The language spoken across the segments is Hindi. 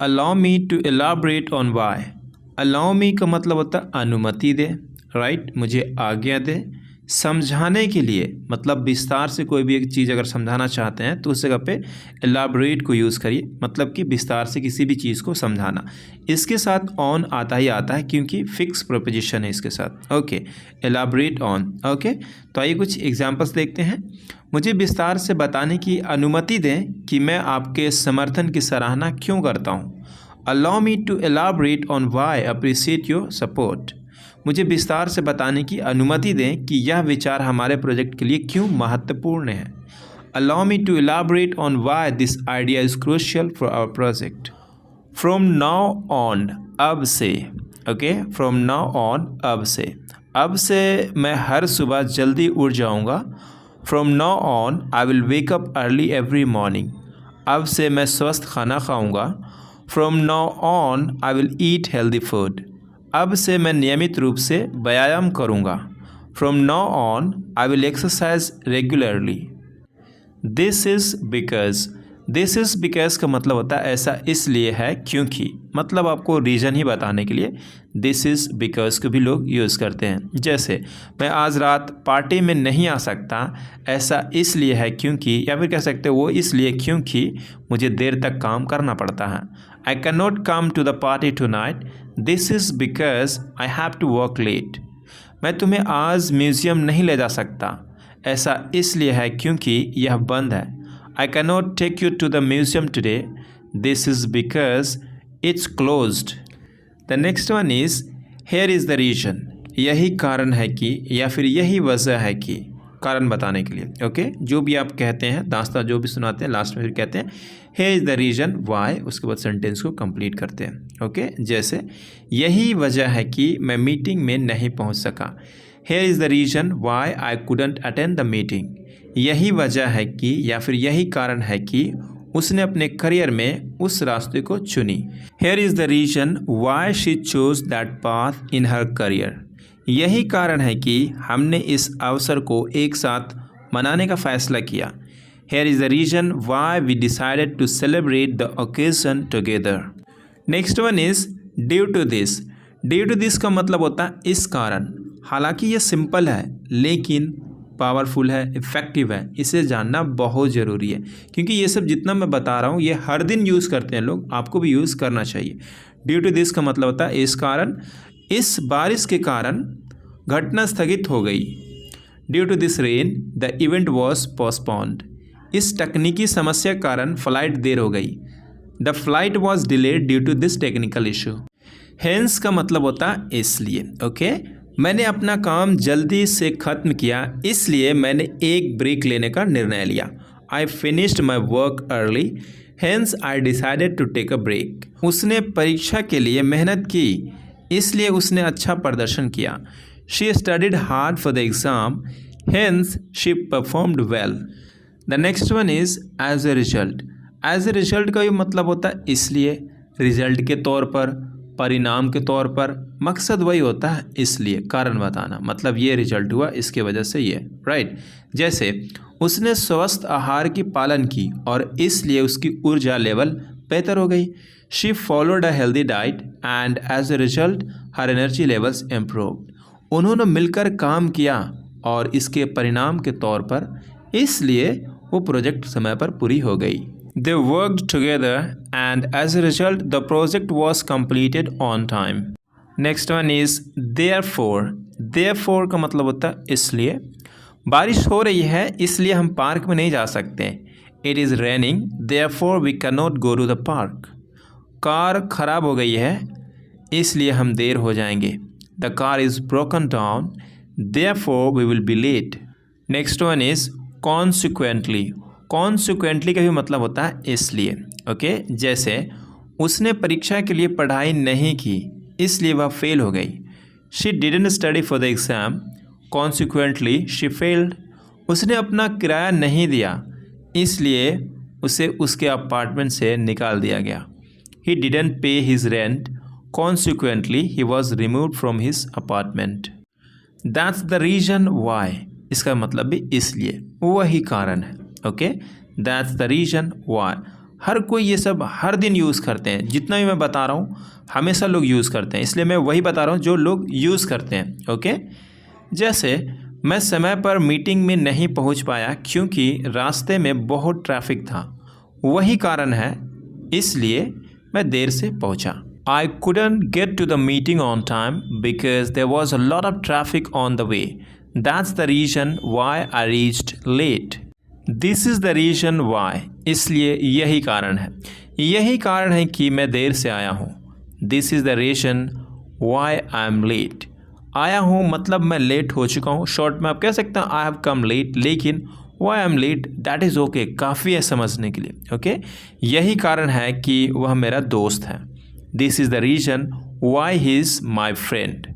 Allow me to elaborate on why. Allow me का मतलब होता है अनुमति दे, राइट, मुझे आज्ञा दे। समझाने के लिए मतलब विस्तार से कोई भी एक चीज़ अगर समझाना चाहते हैं तो उस जगह पे एलाबरेट को यूज़ करिए, मतलब कि विस्तार से किसी भी चीज़ को समझाना। इसके साथ ऑन आता ही आता है क्योंकि फिक्स प्रोपोजिशन है इसके साथ। Okay, elaborate on. ओके, तो आइए कुछ एग्जांपल्स देखते हैं। मुझे विस्तार से बताने की अनुमति दें कि मैं आपके समर्थन की सराहना क्यों करता हूँ। Allow me to elaborate on why appreciate your support. मुझे विस्तार से बताने की अनुमति दें कि यह विचार हमारे प्रोजेक्ट के लिए क्यों महत्वपूर्ण है। Allow me to elaborate on why this idea is crucial for our project. From now on, अब से। ओके, फ्रॉम नाउ ऑन, अब से मैं हर सुबह जल्दी उठ जाऊंगा। From now on I will wake up early every morning. अब से मैं स्वस्थ खाना खाऊंगा। From now on I will eat healthy food. अब से मैं नियमित रूप से व्यायाम करूंगा। From now on I will exercise regularly. This is because का मतलब होता है ऐसा इसलिए है क्योंकि, मतलब आपको रीज़न ही बताने के लिए दिस इज़ बिकॉज को भी लोग यूज़ करते हैं। जैसे मैं आज रात पार्टी में नहीं आ सकता, ऐसा इसलिए है क्योंकि, या फिर कह सकते हो वो इसलिए क्योंकि मुझे देर तक काम करना पड़ता है। I can not come to the party tonight, this is because I have to work late. मैं तुम्हें आज म्यूज़ियम नहीं ले जा सकता, ऐसा इसलिए है क्योंकि यह बंद है। I cannot take you to the museum today. This is because it's closed. The next one is here is the reason. यही कारण है कि, या फिर यही वजह है कि, कारण बताने के लिए। ओके, जो भी आप कहते हैं, दास्ता जो भी सुनाते हैं, लास्ट में फिर कहते हैं here is the reason why, उसके बाद सेंटेंस को कंप्लीट करते हैं। ओके, जैसे यही वजह है कि मैं मीटिंग में नहीं पहुंच सका। Here is the reason why I couldn't attend the meeting. यही वजह है कि, या फिर यही कारण है कि उसने अपने करियर में उस रास्ते को चुनी। Here is the reason why she chose that path in her career. यही कारण है कि हमने इस अवसर को एक साथ मनाने का फैसला किया। Here is the reason why we decided to celebrate the occasion together. Next one is due to this. Due to this का मतलब होता है इस कारण। हालांकि ये सिंपल है लेकिन पावरफुल है, इफ़ेक्टिव है, इसे जानना बहुत ज़रूरी है क्योंकि ये सब जितना मैं बता रहा हूँ ये हर दिन यूज़ करते हैं लोग, आपको भी यूज़ करना चाहिए। ड्यू टू दिस का मतलब होता है इस कारण, इस बारिश के कारण घटना स्थगित हो गई। Due to this rain the event was postponed. इस तकनीकी समस्या के कारण फ्लाइट देर हो गई। The flight was delayed due to this technical issue. Hence का मतलब होता है इसलिए। ओके, मैंने अपना काम जल्दी से ख़त्म किया इसलिए मैंने एक ब्रेक लेने का निर्णय लिया। I finished my work early hence I decided to take a break. उसने परीक्षा के लिए मेहनत की इसलिए उसने अच्छा प्रदर्शन किया। She studied hard for the exam hence she performed well. The next one is as a result. As a result का भी मतलब होता है इसलिए, रिजल्ट के तौर पर, परिणाम के तौर पर। मकसद वही होता है इसलिए, कारण बताना, मतलब ये रिजल्ट हुआ इसके वजह से ये, राइट। जैसे उसने स्वस्थ आहार की पालन की और इसलिए उसकी ऊर्जा लेवल बेहतर हो गई। She followed a healthy diet and as a result her energy levels improved. उन्होंने मिलकर काम किया और इसके परिणाम के तौर पर इसलिए वो प्रोजेक्ट समय पर पूरी हो गई। They worked together and as a result the project was completed on time. Next one is therefore. Therefore का मतलब होता है इसलिए। बारिश हो रही है इसलिए हम पार्क में नहीं जा सकते। It is raining therefore we cannot go to the park. Car खराब हो गई है इसलिए हम देर हो जाएंगे। The car is broken down therefore we will be late. Next one is consequently. Consequently का भी मतलब होता है इसलिए। ओके, जैसे उसने परीक्षा के लिए पढ़ाई नहीं की इसलिए वह फेल हो गई। She didn't study for the exam consequently she failed. उसने अपना किराया नहीं दिया इसलिए उसे उसके अपार्टमेंट से निकाल दिया गया। He didn't pay his rent consequently he was removed from his apartment. That's the reason why. इसका मतलब भी इसलिए, वही कारण है। Okay, that's the reason why. हर कोई ये सब हर दिन यूज़ करते हैं। जितना भी मैं बता रहा हूँ हमेशा लोग यूज़ करते हैं, इसलिए मैं वही बता रहा हूँ जो लोग यूज़ करते हैं। ओके, जैसे मैं समय पर मीटिंग में नहीं पहुँच पाया क्योंकि रास्ते में बहुत ट्रैफिक था, वही कारण है इसलिए मैं देर से पहुँचा। I couldn't get to the meeting on time because there was a lot of traffic on the way. That's the reason why I reached late. This is the reason why. इसलिए यही कारण है, यही कारण है कि मैं देर से आया हूँ। This is the reason why I am late. आया हूँ मतलब मैं लेट हो चुका हूँ। शॉर्ट में आप कह सकते हैं I have come late, लेकिन why I am late that is okay, काफ़ी है समझने के लिए। ओके, यही कारण है कि वह मेरा दोस्त है। This is the reason why he is my friend.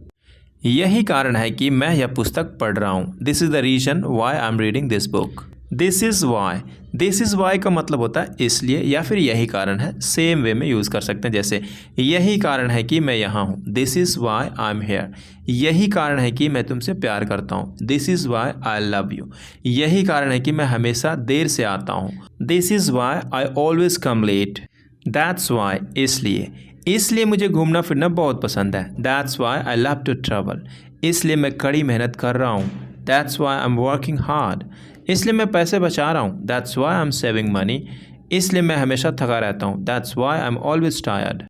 यही कारण है कि मैं यह पुस्तक पढ़ रहा हूँ। This is the reason why I am reading this book. This is why. This is why का मतलब होता है इसलिए या फिर यही कारण है। सेम वे में यूज़ कर सकते हैं, जैसे यही कारण है कि मैं यहाँ हूँ। This is why I am here. यही कारण है कि मैं तुमसे प्यार करता हूँ। This is why I love you. यही कारण है कि मैं हमेशा देर से आता हूँ। This is why I always come late. That's why इसलिए मुझे घूमना फिरना बहुत पसंद है। That's why I love to travel. इसलिए मैं कड़ी मेहनत कर रहा हूँ। That's why I'm working hard. इसलिए मैं पैसे बचा रहा हूँ। That's why I'm saving money. इसलिए मैं हमेशा थका रहता हूँ। That's why I'm always tired.